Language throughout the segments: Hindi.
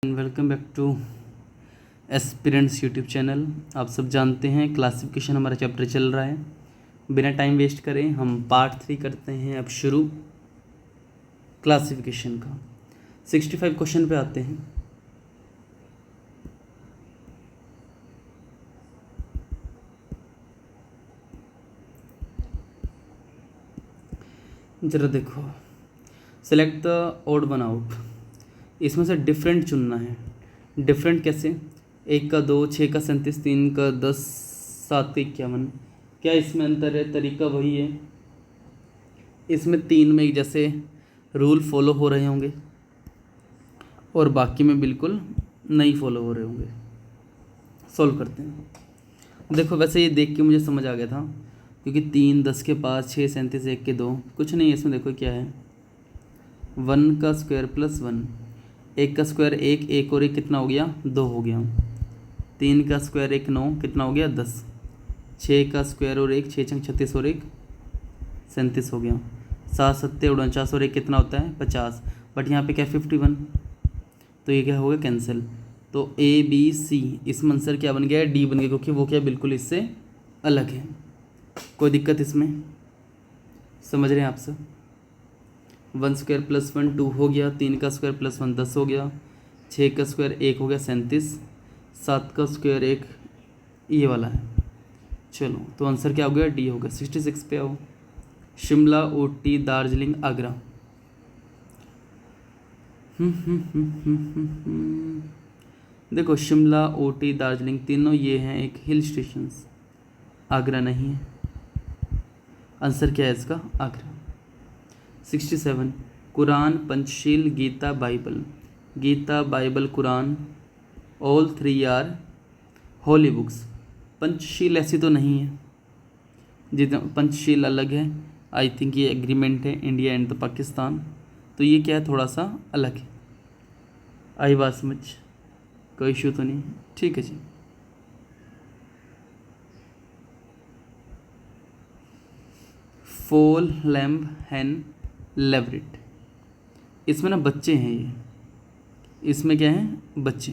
Welcome back two aspirants YouTube channel. आप सब जानते हैं क्लासिफिकेशन हमारा चैप्टर चल रहा है। बिना टाइम वेस्ट करें हम पार्ट 3 करते हैं अब शुरू क्लासिफिकेशन का। 65 क्वेश्चन पे आते हैं। जरा देखो, select the odd one out. इसमें से डिफरेंट चुनना है। डिफरेंट कैसे? 1 का 2, 6 का 37, 3 का 10, 7 का 51। क्या इसमें अंतर है? तरीका वही है। इसमें 3 में एक जैसे रूल फॉलो हो रहे होंगे और बाकी में बिल्कुल नहीं फॉलो हो रहे होंगे। सॉल्व करते हैं। देखो, वैसे ये देख के मुझे समझ आ गया था, क्योंकि 3 10 के पास, 6 37 1 के 2, कुछ नहीं है इसमें। देखो क्या है, 1 का स्क्वायर प्लस 1, 1 का स्क्वायर 1, 1 और 1 कितना हो गया? 2 हो गया। 3 का स्क्वायर 1 9, कितना हो गया? 10। 6 का स्क्वायर और 1, 6 छंग 36 और 1 37 हो गया। 7 7 49 और 1 कितना होता है? 50। बट यहाँ पे क्या 51, तो ये क्या हो गया? कैंसिल। तो ए बी सी इसमें आंसर क्या बन गया? डी बन गया, क्योंकि वो क्या बिल्कुल इससे अलग है। कोई दिक्कत इसमें? समझ रहे हैं आप सब? 1 स्क्वायर प्लस 1 2 हो गया। 3 का स्क्वायर प्लस 1 10 हो गया। 6 का स्क्वायर 1 हो गया 37। 7 का स्क्वायर 1 ये वाला है। चलो, तो आंसर क्या हो गया? डी हो गया। 66 पे आओ। शिमला, ऊटी, दार्जिलिंग, आगरा। देखो, शिमला, ऊटी, दार्जिलिंग तीनों ये हैं एक हिल स्टेशंस। आगरा नहीं है। आंसर क्या है इसका? Agra. 67 Quran, Panchsheel, Gita, Bible. Gita, Bible, Quran all 3 are holy books. Panchsheel ऐसी तो नहीं है, जितना पंचशील अलग है। आई थिंक ये एग्रीमेंट है इंडिया एंड द पाकिस्तान, तो ये क्या है, थोड़ा सा अलग है। आई बात समझ? कोई इशू तो नहीं? ठीक है जी। फोल, लैम्ब, हैन, लेवरिट। इसमें ना बच्चे हैं ये। इसमें क्या है? बच्चे।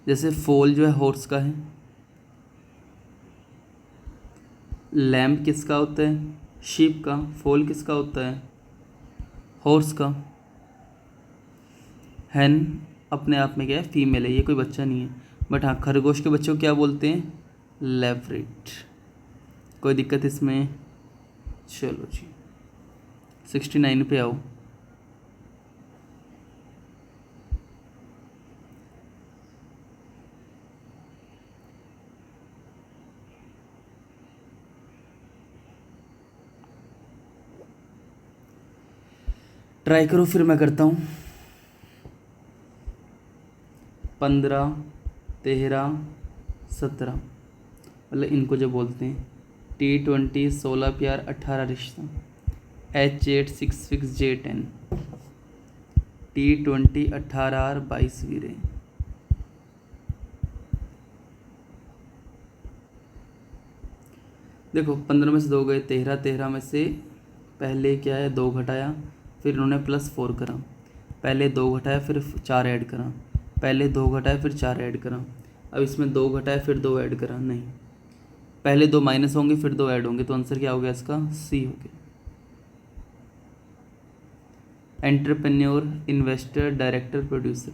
जैसे फोल जो है हॉर्स का है। लैम्ब किसका होता है? शीप का। फोल किसका होता है? हॉर्स का। हैन अपने आप में क्या है? फीमेल है, ये कोई बच्चा नहीं है। बट हाँ, खरगोश के बच्चों को क्या बोलते हैं? लेवरिट। कोई दिक्कत इसमें? चलो जी, 69 पे आओ। ट्राई करो, फिर मैं करता हूँ। 15 13 17, मतलब इनको जो बोलते हैं T20 16 प्यार 18 रिश्ता। H8 6 6 J10 T20 18 R 22 वीरे। देखो, 15 में से 2 गए, 13 13 में से पहले क्या है? 2 घटाया, फिर इन्होंने +4 करा। पहले 2 घटाया, फिर 4 ऐड करा। पहले 2 घटाया, फिर 4 ऐड करा। अब इसमें 2 घटाया, फिर 2 ऐड करा। नहीं, पहले 2 माइनस होंगे, फिर 2 ऐड होंगे, तो आंसर क्या हो गया इसका? सी हो गया। Entrepreneur, investor, director, producer.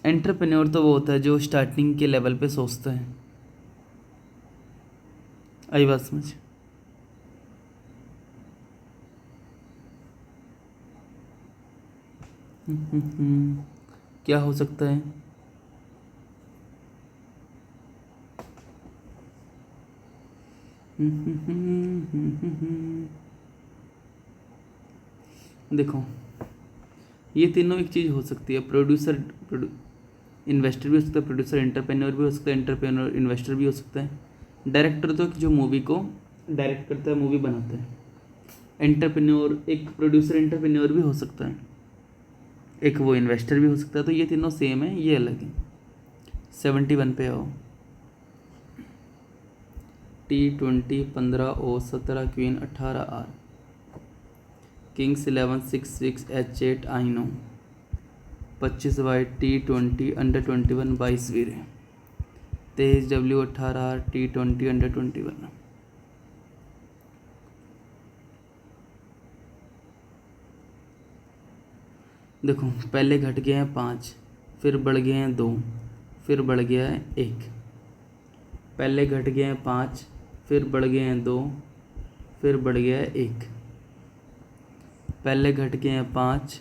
Entrepreneur तो वो होता है जो स्टार्टिंग के लेवल पे सोचता है। आई बात समझ? क्या हो सकता है? देखो, ये तीनों एक चीज़ हो सकती है। प्रोड्यूसर इन्वेस्टर भी हो सकता है, प्रोड्यूसर एंटरप्रेन्योर भी हो सकता है, एंटरप्रेन्योर इन्वेस्टर भी हो सकता है। डायरेक्टर तो जो मूवी को डायरेक्ट करता है, मूवी बनाता है। एंटरप्रेन्योर एक प्रोड्यूसर एंटरप्रेन्योर भी हो सकता है, एक वो इन्वेस्टर भी हो सकता है। तो ये तीनों सेम है, ये अलग है। 71 पे आओ। T20 15 O 17 queen 18 R kings 11 6 6 H8 I no. 25/T20 under 21 22 वीर 23W 18R T20 अंडर 21। देखो पहले घट गए हैं 5, फिर बढ़ गए हैं 2, फिर बढ़ गया है 1। पहले घट गए हैं 5, फिर बढ़ गए हैं 2, फिर बढ़ गया है 1। पहले घट गए हैं 5,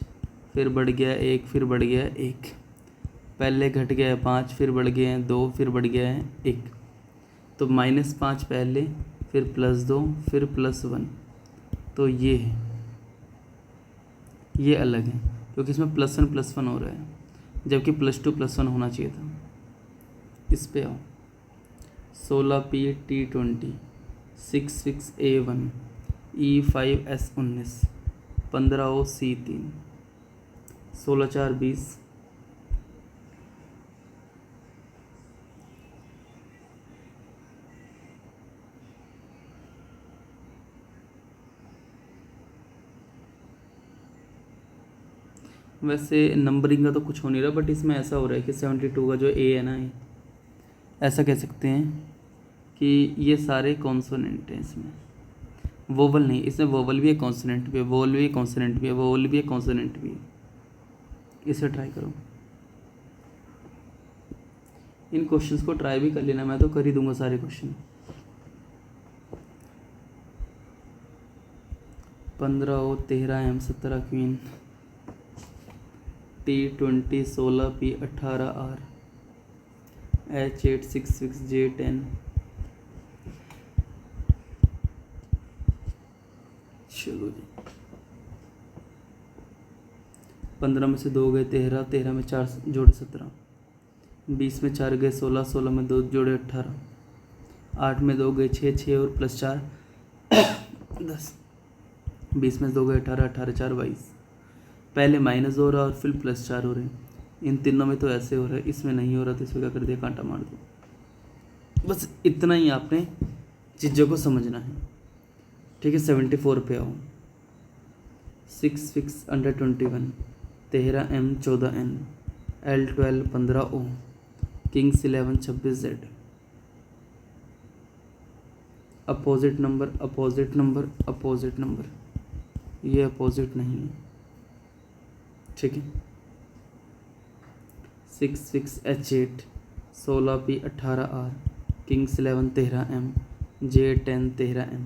फिर बढ़ गया है 1, फिर बढ़ गया है 1। पहले घट गया है 5, फिर बढ़ गए हैं 2, फिर बढ़ गया है 1। तो -5 पहले, फिर +2, फिर +1। तो ये है, ये अलग है क्योंकि इसमें +1 हो रहा है, जबकि +2 +1 होना चाहिए था। इस पे आओ। 16P T20 66A1 E5S19 15OC3 16 4 20। वैसे नंबरिंग का तो कुछ हो नहीं रहा, बट इसमें ऐसा हो रहा है कि 72 का जो ए है ना, ऐसा कह सकते हैं कि ये सारे कॉन्सोनेंट हैं इसमें, वोवल नहीं। इसमें वोवल भी है, कॉन्सोनेंट भी है, वोवल भी है, कॉन्सोनेंट भी है, वोवल भी है, कॉन्सोनेंट भी है। इसे ट्राई करो, इन क्वेश्चंस को ट्राई भी कर लेना, मैं तो कर ही दूंगा सारे question. 15O 13M 17 queen T20 16P 18R H8 66 J10। चलो जी, 15 में से 2 गए 13, 13 में 4 जोड़े 17, 20 में 4 गए 16, 16 में 2 जोड़े 18, 8 में 2 गए 6, 6 और +4 10, 20 में 2 गए 18, 18 4 22। पहले माइनस हो रहा और फिर +4 हो रहे हैं। इन तीनों में तो ऐसे हो रहा है, इसमें नहीं हो रहा, तो इसमें क्या कर दिया, कांटा मार दो। बस इतना ही आपने चीज़ों को समझना है, ठीक है। 74 पे आओ। 6 6 under 21 13M 14N L12 15O Kings 11 26Z। Opposite number, opposite number, opposite number, ये अपोजिट नहीं है, ठीक है। 6 6 H8 16P 18R Kings 11 13M J10 13M।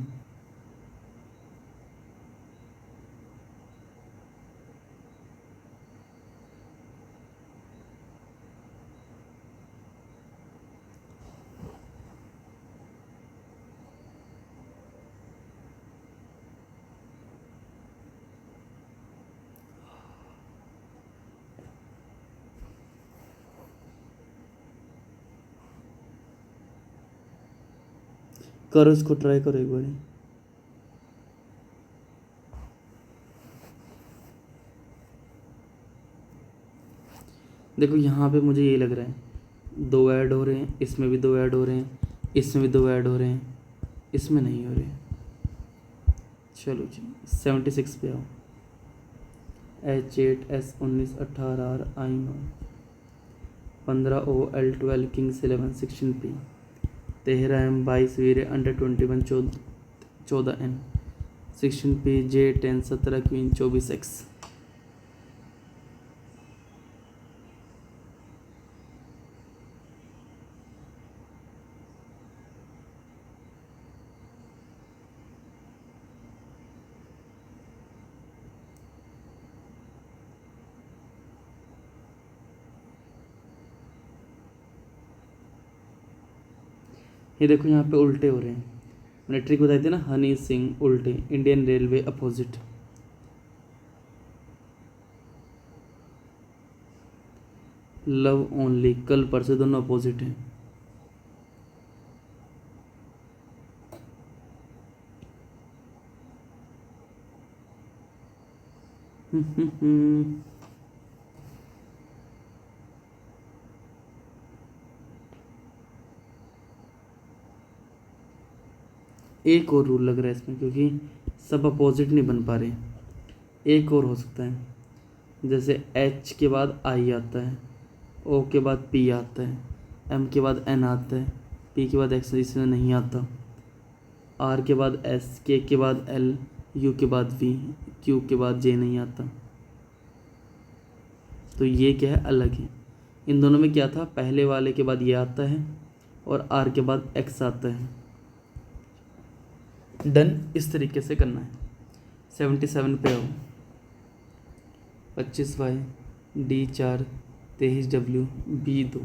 करो, इसको ट्राई करो एक बार। देखो यहाँ पे मुझे ये लग रहा है 2 ऐड हो रहे हैं, इसमें भी 2 ऐड हो रहे हैं, इसमें भी 2 ऐड हो रहे हैं, इसमें नहीं हो रहे। चलो जी 76 पे आओ। H8 S19 18R I9 15O L12 Kings 11 16P 13M 22 वीरे under 21 14N 16P J10 17 queen 24X। ये देखो यहाँ पे उल्टे हो रहे हैं, मैंने ट्रिक बताई थी ना, हनी सिंह उल्टे, Indian railway opposite. Love only कल परसों दोनों अपोजिट हैं। एक और रूल लग रहा है इसमें, क्योंकि सब अपोजिट नहीं बन पा रहे, एक और हो सकता है। जैसे एच के बाद आई आता है, ओ के बाद पी आता है, एम के बाद एन आता है, पी के बाद एक्स इसमें नहीं आता, आर के बाद एस, के बाद एल, यू के बाद वी, क्यू के बाद जे नहीं आता। तो ये क्या है, अलग है। इन दोनों में क्या था, पहले वाले के बाद ये आता है और आर के बाद एक्स आता है। डन, इस तरीके से करना है। 77 पे आओ। 25Y, D4, 23W, B2,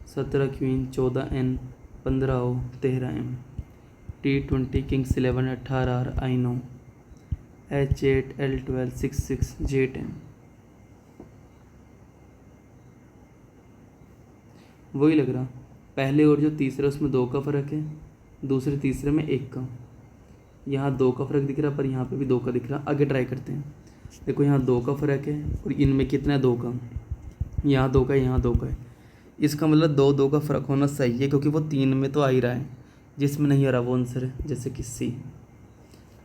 17 queen, 14N, 15O, 13M, T20, Kings 11, 18R, I9, H8, L12, 66, J10। वही लग रहा, पहले और जो तीसरा उसमें 2 का फ़र्क है, दूसरे तीसरे में 1 का। यहाँ 2 का फ़र्क दिख रहा, पर यहाँ पे भी 2 का दिख रहा। आगे ट्राई करते हैं। देखो यहाँ 2 का फ़र्क है और इनमें कितना है, 2 का। यहाँ 2 का है, यहाँ 2 का है। इसका मतलब 2 का फ़र्क होना सही है, क्योंकि वो 3 में तो आ ही रहा है, जिसमें नहीं आ रहा वो आंसर है। जैसे कि सी।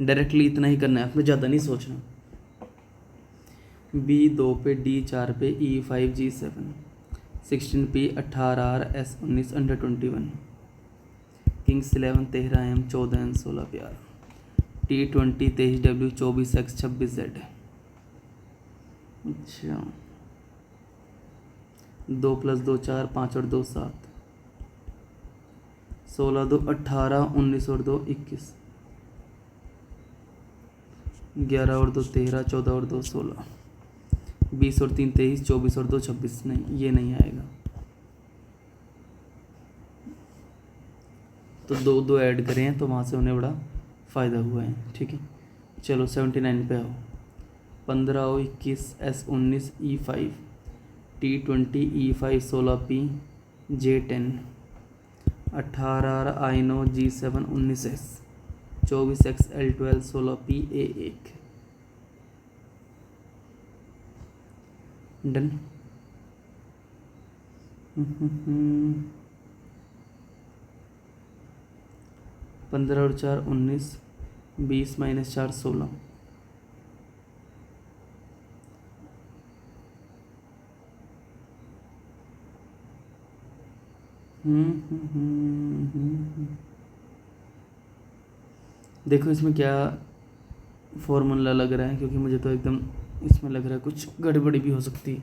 डायरेक्टली इतना ही करना है, आपने ज़्यादा नहीं सोचना। B2 पे, D4 पे, E5, G7, 16P, 18R, S19, under 21, Kings 11, 13M, 14N, 16PR, T20, 23W, 24X, 26Z। अच्छा, 2 + 2 4, 5 और 2 7, 16 2 18, 19 और 2 21, 11 और 2 13, 14 और 2 16, 20 और 3 23, 24 और 2 26। नहीं, ये नहीं आएगा। तो 2 ऐड करें हैं, तो वहाँ से उन्हें बड़ा फ़ायदा हुआ है। ठीक है, चलो 79 पे आओ। 15O, 21, S19, E5, T20, E5, 16P, J10, 18R, I9, G7, 19S, 24X, L12, 16P, A1। Done. 15 और 4 19, 20 - 4 16, देखो इसमें क्या फॉर्मूला लग रहा है, क्योंकि मुझे तो एकदम इसमें लग रहा है कुछ गड़बड़ी भी हो सकती है।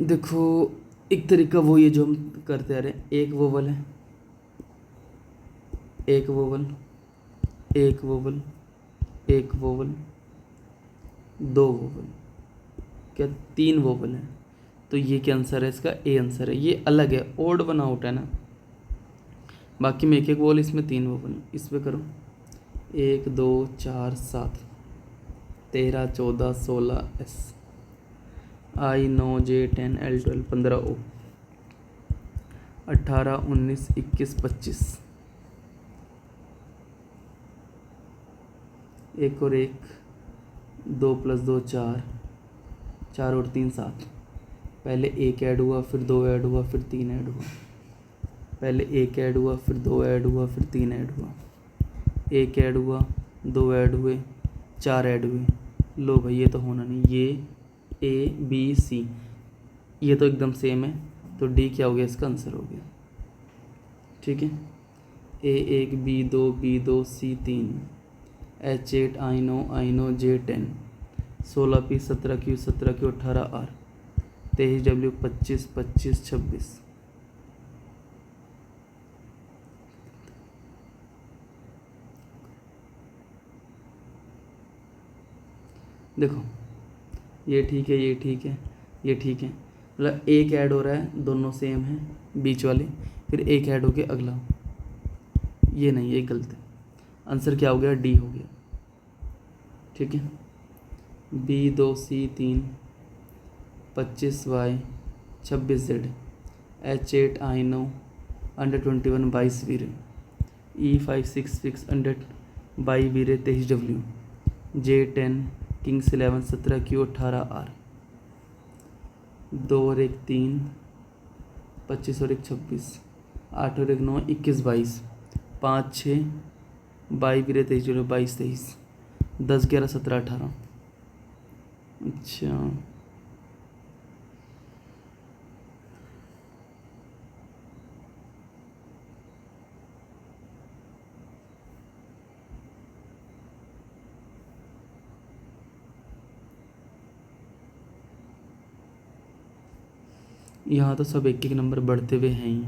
देखो एक तरीका वो ये जो हम करते आ रहे हैं, एक वोवल है, एक वोवल, एक वोवल, एक वोवल, 2 वोवल, क्या 3 वोवल है। तो ये क्या आंसर है इसका, ए आंसर है। ये अलग है, ओड बना आउट है ना। बाकी में एक एक वोवल, इसमें 3 वोवल। इस पे करो, 1 2 4 7, 13 14 16 S, I9, J10, L12, 15O, 18 19 21 25, एक और एक, 2 + 2 4, 4 और 3 7। पहले 1 ऐड हुआ, फिर 2 ऐड हुआ, फिर 3 ऐड हुआ। पहले 1 ऐड हुआ, फिर 2 ऐड हुआ, फिर 3 ऐड हुआ। 1 ऐड हुआ, 2 ऐड हुए, 4 ऐड हुए। लो भाई, ये तो होना नहीं। ये A B C ये तो एकदम सेम है, तो D क्या हो गया, इसका आंसर हो गया। ठीक है, A1 B2 B2 C3, H8 I9 J10, 16P 17Q 17Q 18R, 23W 25 25 26। देखो ये ठीक है, ये ठीक है, ये ठीक है। मतलब एक ऐड हो रहा है, दोनों सेम है बीच वाले, फिर एक ऐड हो गया अगला। ये नहीं, ये गलत है। आंसर क्या हो गया, डी हो गया। ठीक है, B2C3, 25Y, 26Z, H8 I9 under 21 22 वीरे, E5 66 अंडर 22 वीरे 23W, J10 Kings 11 17Q 18R। 2 और 1 3, 25 और 1 26, 8 और 1 9, 21 22, 5 6 22 23 22 23, 10 11 17 18। अच्छा, यहाँ तो सब एक एक नंबर बढ़ते हुए हैं ही,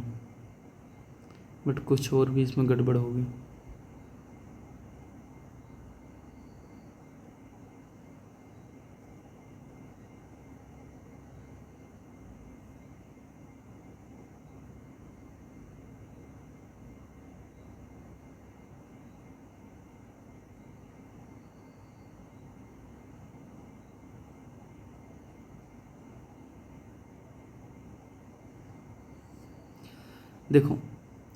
बट कुछ और भी इसमें गड़बड़ होगी। देखो,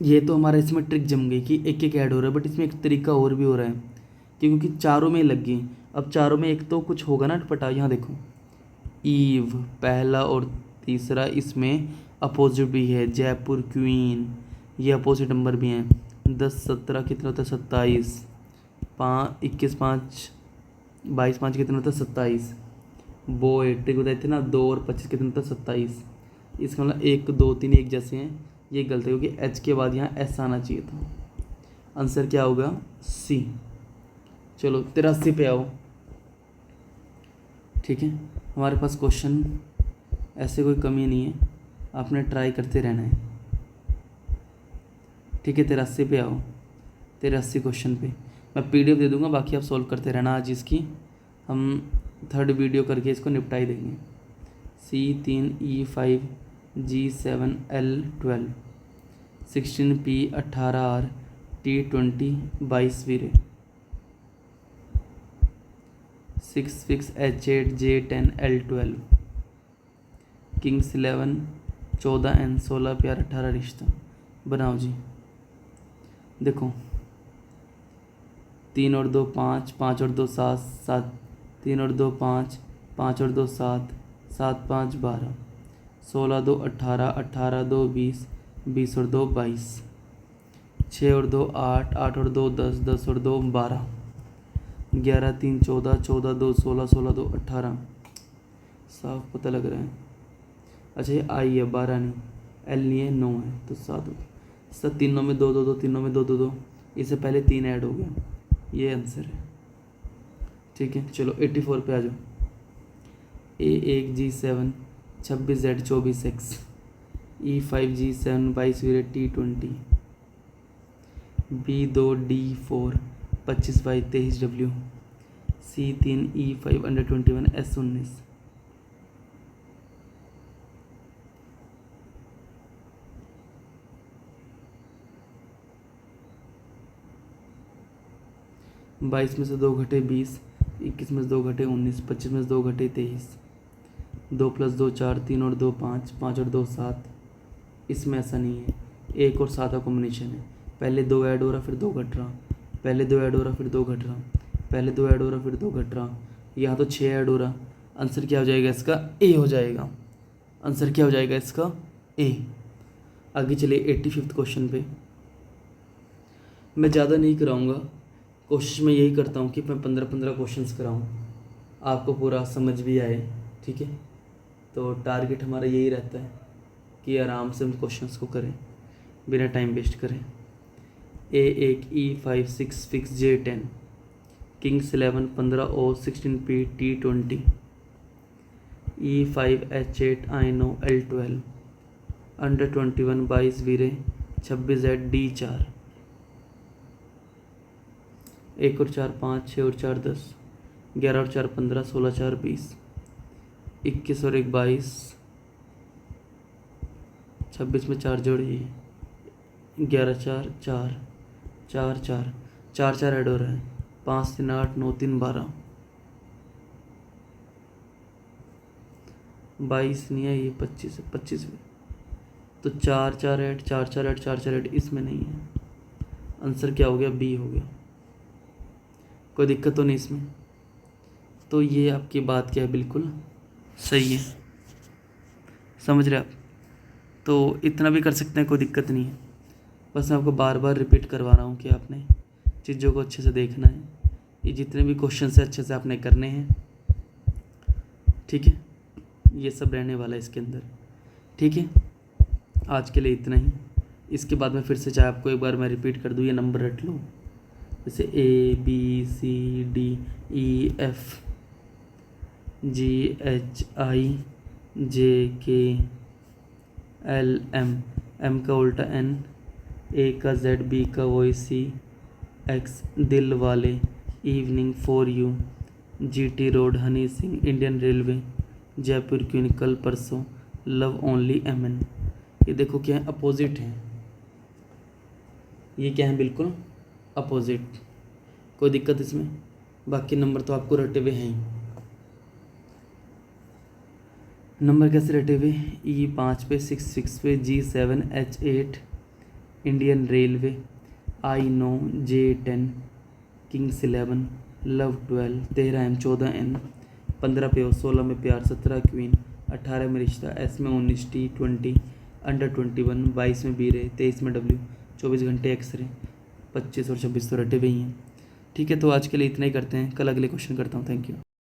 ये तो हमारा इसमें ट्रिक जम गई कि एक एक ऐड हो रहा है, बट इसमें एक तरीका और भी हो रहा है क्योंकि चारों में लग गई। अब चारों में एक तो कुछ होगा ना अटपटा। यहाँ देखो, ईव पहला और तीसरा, इसमें अपोजिट भी है। जयपुर क्वीन, ये अपोजिट नंबर भी हैं। 10 17 कितना होता है? 27। 5 21 5 22 5 कितना होता है? 27। बॉय ट्रिक बताए थे ना, 2 और 25 कितना होता है? 27। इसका मतलब 1 2 3 एक जैसे हैं, ये गलत है क्योंकि एच के बाद यहाँ एस आना चाहिए था। आंसर क्या होगा? सी। चलो 83 पे आओ। ठीक है, हमारे पास क्वेश्चन ऐसे कोई कमी नहीं है, आपने ट्राई करते रहना है। ठीक है, 83 पे आओ। 83 क्वेश्चन पे मैं पीडीएफ दे दूंगा, बाकी आप सॉल्व करते रहना। आज इसकी हम 3rd वीडियो करके इसको निपटाई देंगे। C3 E5 G7 L12 16P 18R T20 22 वीरे 6 H8 J10 L12 Kings 11 14N 16 प्यार 18 रिश्ता। बनाओ जी। देखो, 3 और 2 5, 5 और 2 7 7, 3 और 2 5, 5 और 2 7, 7 5 12, 16 2 18, 18 2 20, 20 और 2 22, 6 और 2 8, 8 और 2 10, 10 और 2 12, 11 3 14, 14 2 16, 16 2 18। साफ पता लग रहा है। अच्छा, ये आई है, 12 नहीं, एल नहीं है, 9 है, तो 7 हो। सब तीनों में 2 2 2, तीनों में 2 2 2, इससे पहले 3 ऐड हो गया, ये आंसर है। ठीक है, चलो 84 पे आ जाओ। A1 G7 26Z 24X E5 G7 22 Veere T20 B2 D4 25 by 23W C3 E5 under 21 S19। बाईस में से 2 घटे 20, 21 में से 2 घटे 19, 25 में से 2 घटे 23, 2 + 2 4, 3 और 2 5, 5 और 2 7। इसमें ऐसा नहीं है, 1 और 7 का कॉम्बिनेशन है। पहले 2 ऐड हो रहा, फिर 2 घट रहा, पहले 2 ऐड हो रहा, फिर 2 घट रहा, पहले 2 ऐड हो रहा, फिर 2 घट रहा। यहाँ तो 6 ऐड हो रहा। आंसर क्या हो जाएगा इसका? ए हो जाएगा। आंसर क्या हो जाएगा इसका? ए। आगे चलिए 85th क्वेश्चन पे। मैं ज़्यादा नहीं कराऊंगा, कोशिश मैं यही करता हूँ कि मैं 15-15 क्वेश्चंस कराऊँ, आपको पूरा समझ भी आए। ठीक है, तो टारगेट हमारा यही रहता है कि आराम से हम क्वेश्चंस को करें, बिना टाइम वेस्ट करें। A1 E5 6 fix J10 Kings 11 15 O 16P T20 E5 H8 I9 L12 under 21 22 वीरे 26Z D4 1 और 4 5, 6 और 4 10, 11 और 4 15, 16 4 20, 21 और 1 22, 26 में 4 जोड़िए, 11 4 4 4 4 4 4 ऐड हो रहा है, 5 3 8 9 3 12, 22 नहीं है, ये 25 है, 25 में तो 4 4 ऐड 4 4 ऐड 4 4 ऐड, इसमें नहीं है। आंसर क्या हो गया? बी हो गया। कोई दिक्कत तो नहीं इसमें? तो ये आपकी बात क्या है, बिल्कुल सही है। समझ रहे आप? तो इतना भी कर सकते हैं, कोई दिक्कत नहीं है। बस मैं आपको बार बार रिपीट करवा रहा हूँ कि आपने चीज़ों को अच्छे से देखना है। ये जितने भी क्वेश्चन है अच्छे से आपने करने हैं, ठीक है? ये सब रहने वाला है इसके अंदर, ठीक है? आज के लिए इतना ही। इसके बाद में फिर से चाहे आपको एक बार मैं रिपीट कर दूँ, ये नंबर रट लो, जैसे ABCDEFGHIJKLM, M का उल्टा N, A का Z, B का वही C, X दिल वाले, evening for you, GT road, Honey Singh, Indian railway, Jaipur queen, कल परसों, लव ओनली MN। ये देखो क्या है, अपोजिट है। ये क्या है, बिल्कुल अपोजिट। कोई दिक्कत इसमें? बाकी नंबर तो आपको रटे हुए हैं ही। नंबर कैसे रटे हुए? E5 पे, 6 पे, G7, H8, Indian railway, I9, J10, Kings 11, love 12, 13M, 14N, 15 पे हो, 16 में प्यार, 17 क्वीन, 18 में रिश्ता, S में 19, T20, अंडर 21, 22 में बी रे, 23 में W, 24 घंटे एक्सरे, 25 और 26 तो रटे हुए ही हैं। ठीक है, तो आज के लिए इतना ही करते हैं, कल अगले क्वेश्चन करता हूँ। Thank you.